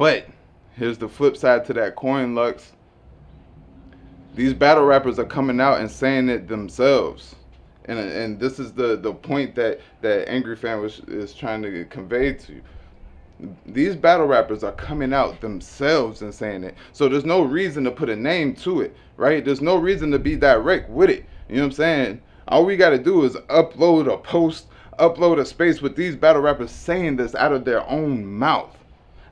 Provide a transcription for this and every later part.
But here's the flip side to that coin, Lux. These battle rappers are coming out and saying it themselves. And this is the point that Angry Fan is trying to convey to you. These battle rappers are coming out themselves and saying it. So there's no reason to put a name to it, right? There's no reason to be direct with it. You know what I'm saying? All we got to do is upload a post, upload a space with these battle rappers saying this out of their own mouth,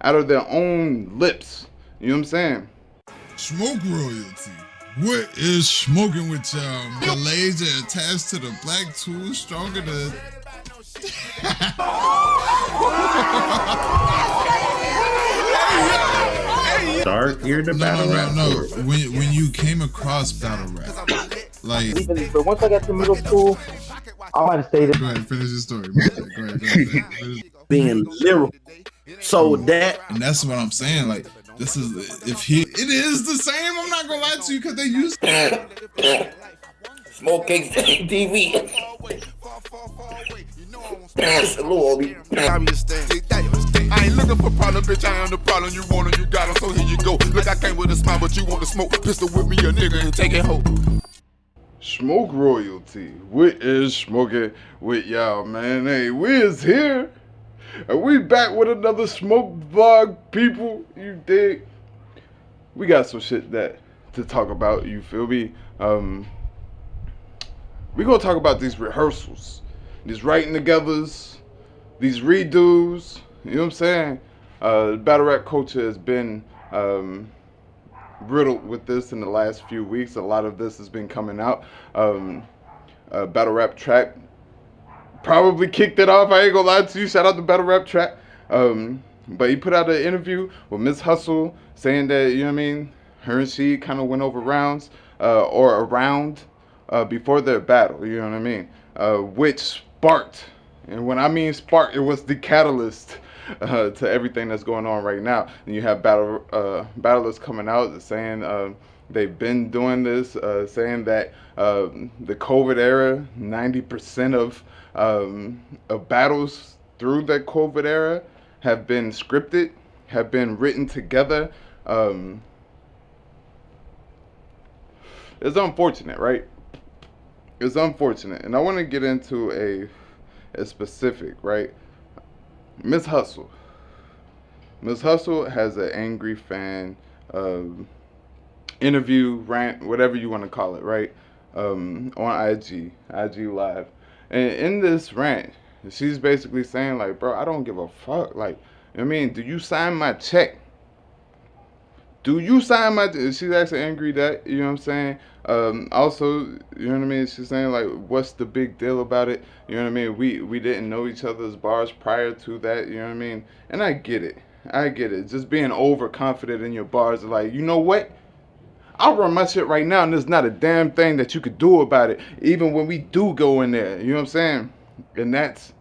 out of their own lips. You know what I'm saying? Smoke royalty. What is smoking with y'all? The laser attached to the black tool stronger than... Start here to battle rap. No. When you came across battle rap, like... But once I got to middle school, I might have stayed in. Go ahead, finish your story. Go ahead. Being literal. So that... And that's what I'm saying, like... This is, if he, it is the same, I'm not gonna lie to you, because they use Smoke cakes TV. I ain't looking for problem, bitch, I am the problem. You want it, you got it, so here you go. Look, I came with a smile, but you want to smoke. Pistol with me, a nigga, and take it home. Smoke royalty. We is smoking with y'all, man. Hey, we is here. And we back with another smoke vlog, people. You dig? We got some shit to talk about, you feel me? We gonna talk about these rehearsals, these writing togethers, these redos, you know what I'm saying? Battle rap culture has been riddled with this in the last few weeks. A lot of this has been coming out. Battle rap track probably kicked it off. I ain't gonna lie to you. Shout out to Battle Rap Track. But he put out an interview with Miss Hustle saying that, you know what I mean, her and she kind of went over rounds or around before their battle, you know what I mean, which sparked, and when I mean spark, it was the catalyst to everything that's going on right now. And you have battlers coming out saying they've been doing this, saying that the COVID era, 90% of battles through that COVID era have been scripted, have been written together. It's unfortunate, right? It's unfortunate. And I want to get into a specific, right? Miss Hustle. Miss Hustle has an Angry Fan interview, rant, whatever you want to call it, right? On IG Live. And in this rant, she's basically saying, like, bro, I don't give a fuck. Like, I mean, do you sign my check? Do you sign my... She's actually angry that, you know what I'm saying? Also, you know what I mean? She's saying, like, what's the big deal about it? You know what I mean? We didn't know each other's bars prior to that, you know what I mean? And I get it. Just being overconfident in your bars, like, you know what? I'll run my shit right now, and there's not a damn thing that you could do about it, even when we do go in there. You know what I'm saying? And that's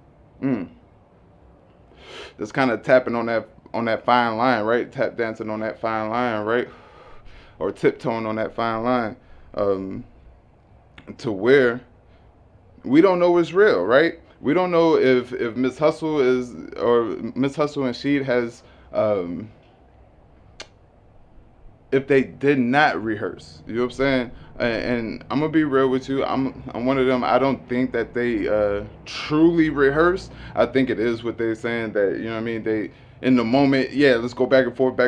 kind of tapping on that fine line, right? Tap dancing on that fine line, right? Or tiptoeing on that fine line, to where we don't know what's real, right? We don't know if Miss Hustle is, or Miss Hustle and Sheed has, if they did not rehearse. You know what I'm saying? And I'm gonna be real with you. I'm one of them. I don't think that they truly rehearsed. I think it is what they're saying, that, you know what I mean, they in the moment, yeah, let's go back and forth.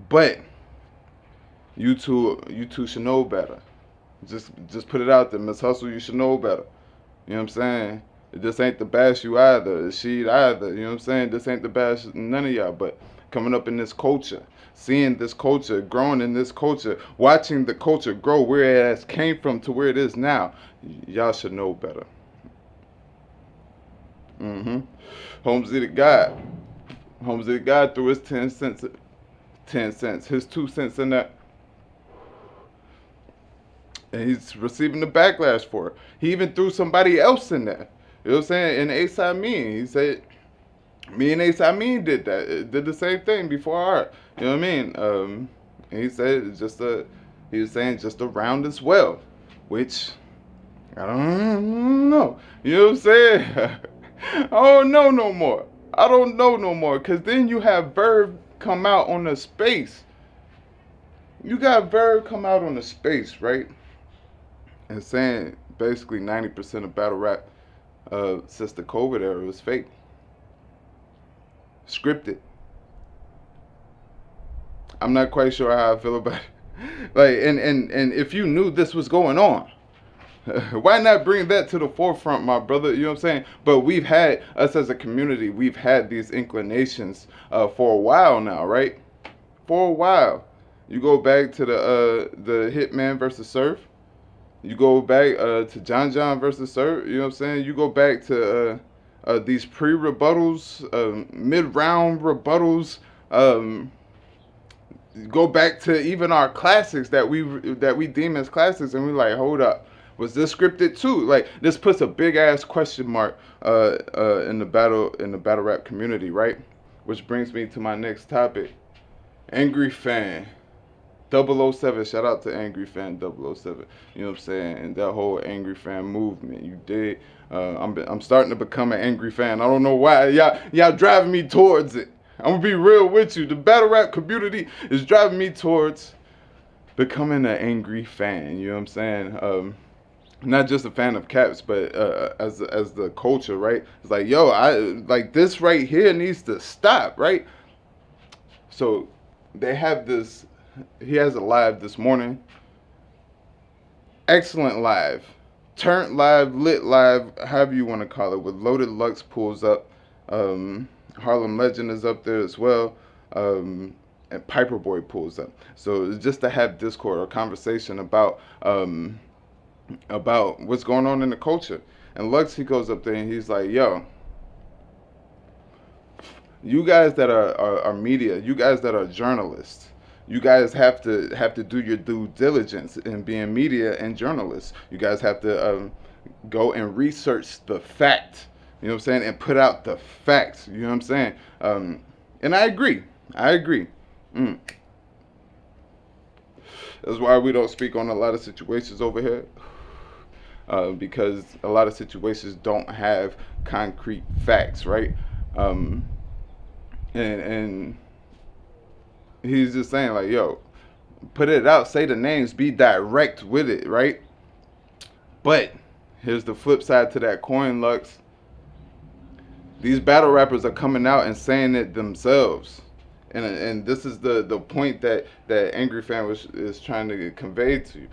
But you two should know better. Just put it out there, Miss Hustle. You should know better. You know what I'm saying? This ain't the bash you either, Sheed either. You know what I'm saying? This ain't the bash none of y'all. But coming up in this culture, seeing this culture, growing in this culture, watching the culture grow where it has came from to where it is now, y'all should know better. Holmesy the God threw his 10 cents, his 2 cents in that. And he's receiving the backlash for it. He even threw somebody else in there. You know what I'm saying? And Ace I Mean, he said, me and Ace I Mean did the same thing before art. You know what I mean? And he said it's he was saying just a round as well, which I don't know. You know what I'm saying? I don't know no more. Because then you have Verb come out on the space. You got Verb come out on the space, right? And saying basically 90% of battle rap since the COVID era was fake. Scripted. I'm not quite sure how I feel about it. Like, and if you knew this was going on, why not bring that to the forefront, my brother? You know what I'm saying? But we've had, us as a community, we've had these inclinations for a while now, right? For a while. You go back to the Hitman versus Surf. You go back to John John versus Surf. You know what I'm saying? You go back to these pre-rebuttals, mid-round rebuttals. Go back to even our classics that we deem as classics, and we like, hold up, was this scripted too? Like, this puts a big ass question mark in the battle rap community, right? Which brings me to my next topic. Angry Fan 007. Shout out to Angry Fan 007. You know what I'm saying? And that whole Angry Fan movement. You did. I'm starting to become an Angry Fan. I don't know why. Y'all driving me towards it. I'm gonna be real with you. The battle rap community is driving me towards becoming an Angry Fan. You know what I'm saying? Not just a fan of Caps, but as the culture, right? It's like, yo, I like this right here needs to stop, right? So they have this. He has a live this morning. Excellent live, turned live, lit live, however you want to call it. With Loaded Lux pulls up. Harlem Legend is up there as well. And Piper Boy pulls up. So it's just to have discord or conversation about what's going on in the culture. And Lux, he goes up there and he's like, yo, you guys that are media, you guys that are journalists, you guys have to do your due diligence in being media and journalists. You guys have to go and research the fact. You know what I'm saying? And put out the facts. You know what I'm saying? And I agree. That's why we don't speak on a lot of situations over here. Because a lot of situations don't have concrete facts, right? And he's just saying, like, yo, put it out, say the names, be direct with it, right? But here's the flip side to that coin, Lux. These battle rappers are coming out and saying it themselves. And this is the point that Angry Fan is trying to convey to you.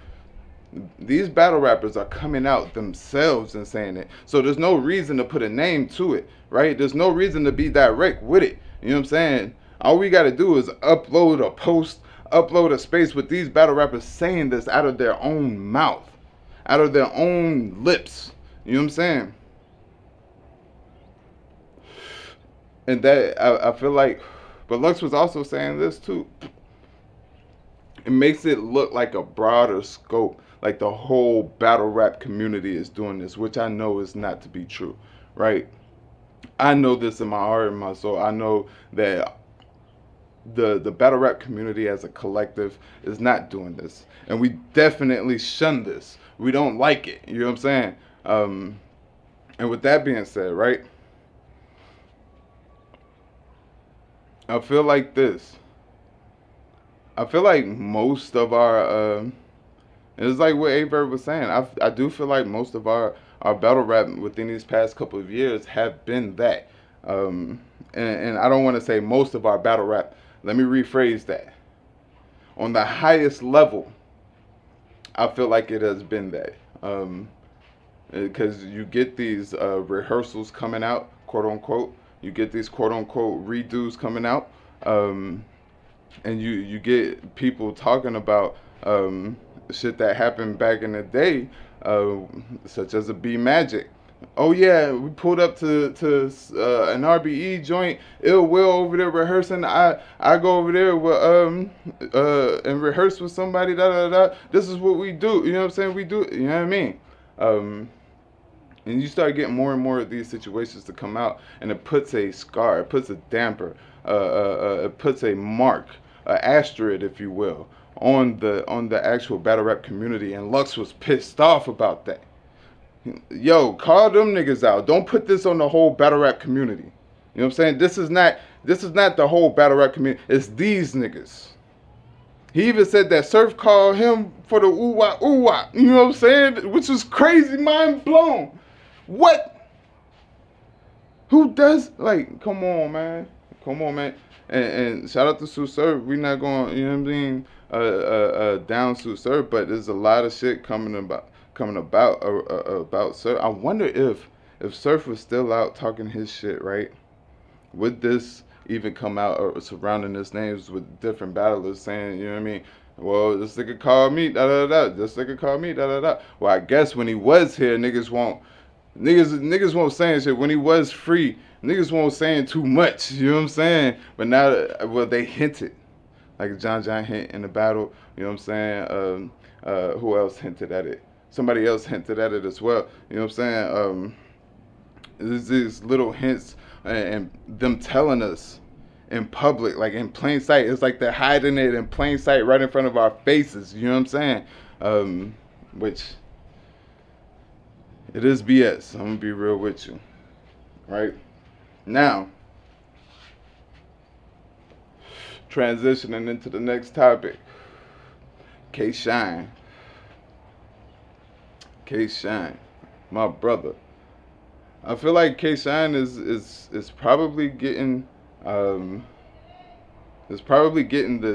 These battle rappers are coming out themselves and saying it. So there's no reason to put a name to it, right? There's no reason to be direct with it. You know what I'm saying? All we got to do is upload a post, upload a space with these battle rappers saying this out of their own mouth, out of their own lips. You know what I'm saying? And that, I feel like, but Lux was also saying this too. It makes it look like a broader scope, like the whole battle rap community is doing this, which I know is not to be true, right? I know this in my heart and my soul. I know that the battle rap community as a collective is not doing this. And we definitely shun this. We don't like it. You know what I'm saying? And with that being said, right? I feel like this. I feel like most of our, it's like what Averb was saying. I do feel like most of our battle rap within these past couple of years have been that. And I don't want to say most of our battle rap. Let me rephrase that. On the highest level, I feel like it has been that. Because you get these rehearsals coming out, quote unquote. You get these quote unquote redos coming out. And you get people talking about shit that happened back in the day, such as a B Magic. Oh yeah, we pulled up to an RBE joint. Ill Will over there rehearsing. I go over there with and rehearse with somebody. This is what we do. You know what I'm saying? We do. You know what I mean? And you start getting more and more of these situations to come out, and it puts a scar, it puts a damper, it puts a mark, an asterisk, if you will, on the actual battle rap community. And Lux was pissed off about that. Yo, call them niggas out. Don't put this on the whole battle rap community. You know what I'm saying? This is not the whole battle rap community. It's these niggas. He even said that Surf called him for the ooh-wah, ooh-wah. You know what I'm saying? Which was crazy, mind blown. What? Who does, like, come on, man. Come on, man. And shout out to Sue Surf. We not going, you know what I mean, down Sue Surf, but there's a lot of shit coming about Surf. I wonder if Surf was still out talking his shit, right? Would this even come out or surrounding his names with different battlers saying, you know what I mean? Well, this nigga called me, da da da. This nigga called me, da da da. Well, I guess when he was here, niggas won't saying shit. When he was free, niggas won't saying too much. You know what I'm saying? But now, well, they hinted. Like John hint in the battle. You know what I'm saying? Who else hinted at it? Somebody else hinted at it as well. You know what I'm saying? There's these little hints and them telling us in public, like in plain sight. It's like they're hiding it in plain sight right in front of our faces. You know what I'm saying? Which it is BS. I'm gonna be real with you. Right? Now, transitioning into the next topic. K-Shine. K-Shine. My brother. I feel like K-Shine is probably getting the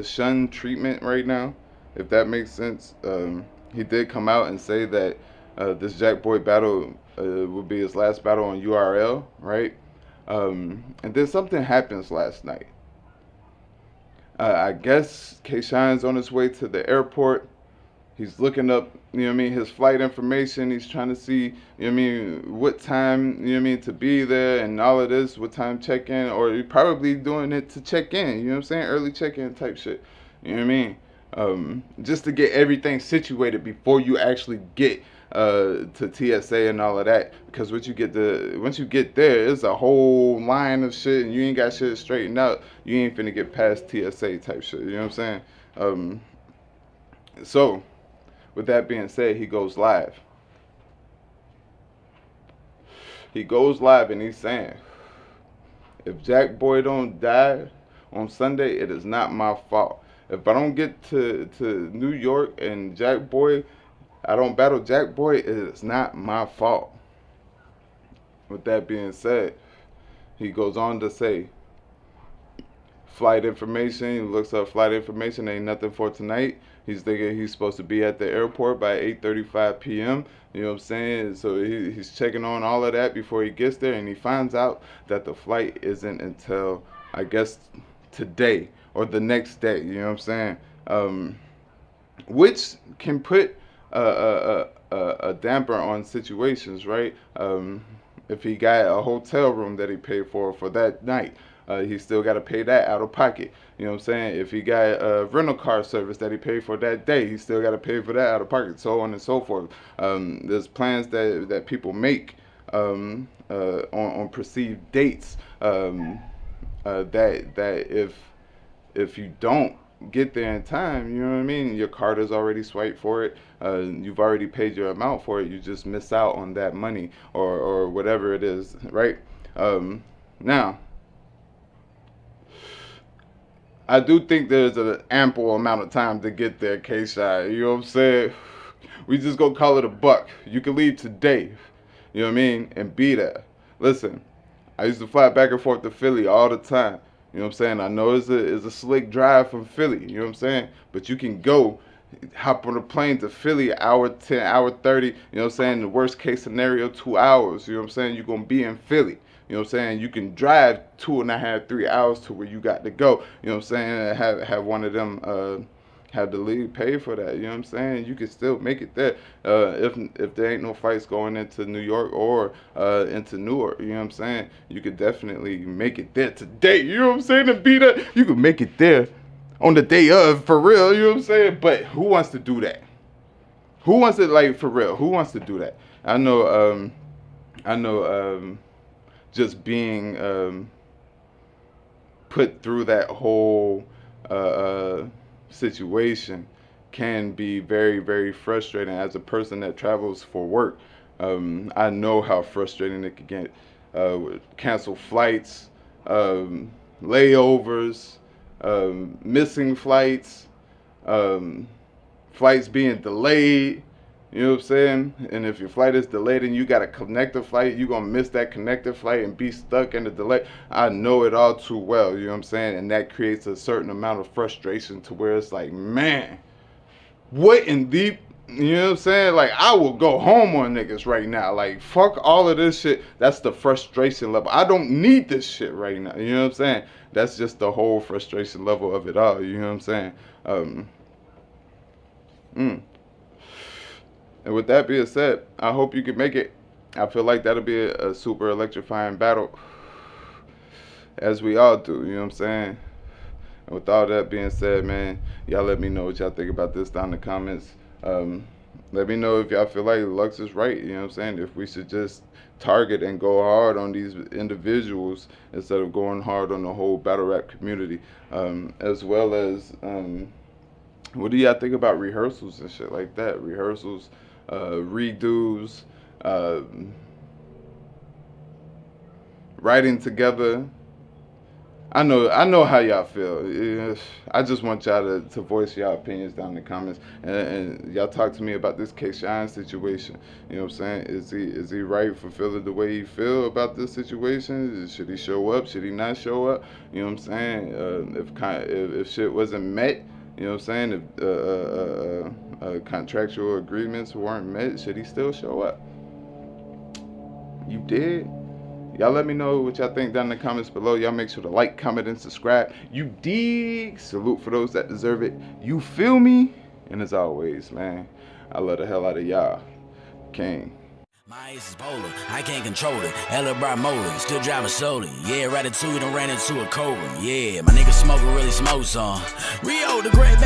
shun treatment right now, if that makes sense. He did come out and say that this Jack Boy battle will be his last battle on URL, right? And then something happens last night. I guess K-Shine's on his way to the airport. He's looking up, you know what I mean, his flight information. He's trying to see, you know what I mean, what time, you know what I mean, to be there and all of this, what time check-in, or you're probably doing it to check in, you know what I'm saying, early check-in type shit, you know what I mean, just to get everything situated before you actually get to TSA and all of that, because once you get there, it's a whole line of shit, and you ain't got shit straightened out, you ain't finna get past TSA type shit, you know what I'm saying, so, with that being said, he goes live. He goes live and he's saying, if Jack Boy don't die on Sunday, it is not my fault. If I don't get to New York and Jack Boy, I don't battle Jack Boy, it is not my fault. With that being said, he goes on to say, flight information, he looks up flight information, ain't nothing for tonight. He's thinking he's supposed to be at the airport by 8:35 p.m. You know what I'm saying? So he's checking on all of that before he gets there, and he finds out that the flight isn't until, I guess, today or the next day. You know what I'm saying? Which can put a damper on situations, right? If he got a hotel room that he paid for that night, he still got to pay that out of pocket. You know what I'm saying? If he got a rental car service that he paid for that day, he still got to pay for that out of pocket, so on and so forth. There's plans that people make on perceived dates that if you don't get there in time, you know what I mean? Your card is already swiped for it. You've already paid your amount for it. You just miss out on that money or whatever it is, right? Now, I do think there's an ample amount of time to get there, K-Shine. You know what I'm saying? We just gonna call it a buck. You can leave today, you know what I mean, and be there. Listen, I used to fly back and forth to Philly all the time. You know what I'm saying? I know it's a slick drive from Philly, you know what I'm saying? But you can hop on a plane to Philly, hour 10, hour 30, you know what I'm saying? The worst case scenario, 2 hours, you know what I'm saying? You're going to be in Philly, you know what I'm saying? You can drive 2.5, 3 hours to where you got to go, you know what I'm saying? Have one of them, have the league pay for that, you know what I'm saying? You can still make it there if there ain't no fights going into New York or into Newark, you know what I'm saying? You could definitely make it there today, you know what I'm saying? To be there, you could make it there on the day of, for real, you know what I'm saying? But who wants to do that? Who wants to, like, for real, who wants to do that? I know just being put through that whole situation can be very, very frustrating as a person that travels for work. I know how frustrating it can get. Cancel flights, layovers, missing flights, flights being delayed. You know what I'm saying? And if your flight is delayed and you got a connector flight, you're going to miss that connector flight and be stuck in the delay. I know it all too well, you know what I'm saying? And that creates a certain amount of frustration to where it's like, man, what in deep, you know what I'm saying? Like, I will go home on niggas right now. Like, fuck all of this shit. That's the frustration level. I don't need this shit right now. You know what I'm saying? That's just the whole frustration level of it all. You know what I'm saying? And with that being said, I hope you can make it. I feel like that'll be a super electrifying battle, as we all do, you know what I'm saying? And with all that being said, man, y'all let me know what y'all think about this down in the comments. Let me know if y'all feel like Lux is right, you know what I'm saying? If we should just target and go hard on these individuals instead of going hard on the whole battle rap community. As well as, what do y'all think about rehearsals and shit like that? Rehearsals, redos, writing together. I know how y'all feel. I just want y'all to voice y'all opinions down in the comments, and y'all talk to me about this K-Shine situation. You know what I'm saying? Is he right for feeling the way he feel about this situation? Should he show up? Should he not show up? You know what I'm saying? If shit wasn't met, you know what I'm saying? If contractual agreements weren't met, should he still show up? You did? Y'all let me know what y'all think down in the comments below. Y'all make sure to like, comment, and subscribe. You dig? Salute for those that deserve it. You feel me? And as always, man, I love the hell out of y'all. King. My ace is polar, I can't control it. Hella bright motor, still driving slowly. Yeah, Ratatouille done ran into a cobra. Yeah, my nigga smoking really smoke some. Rio the great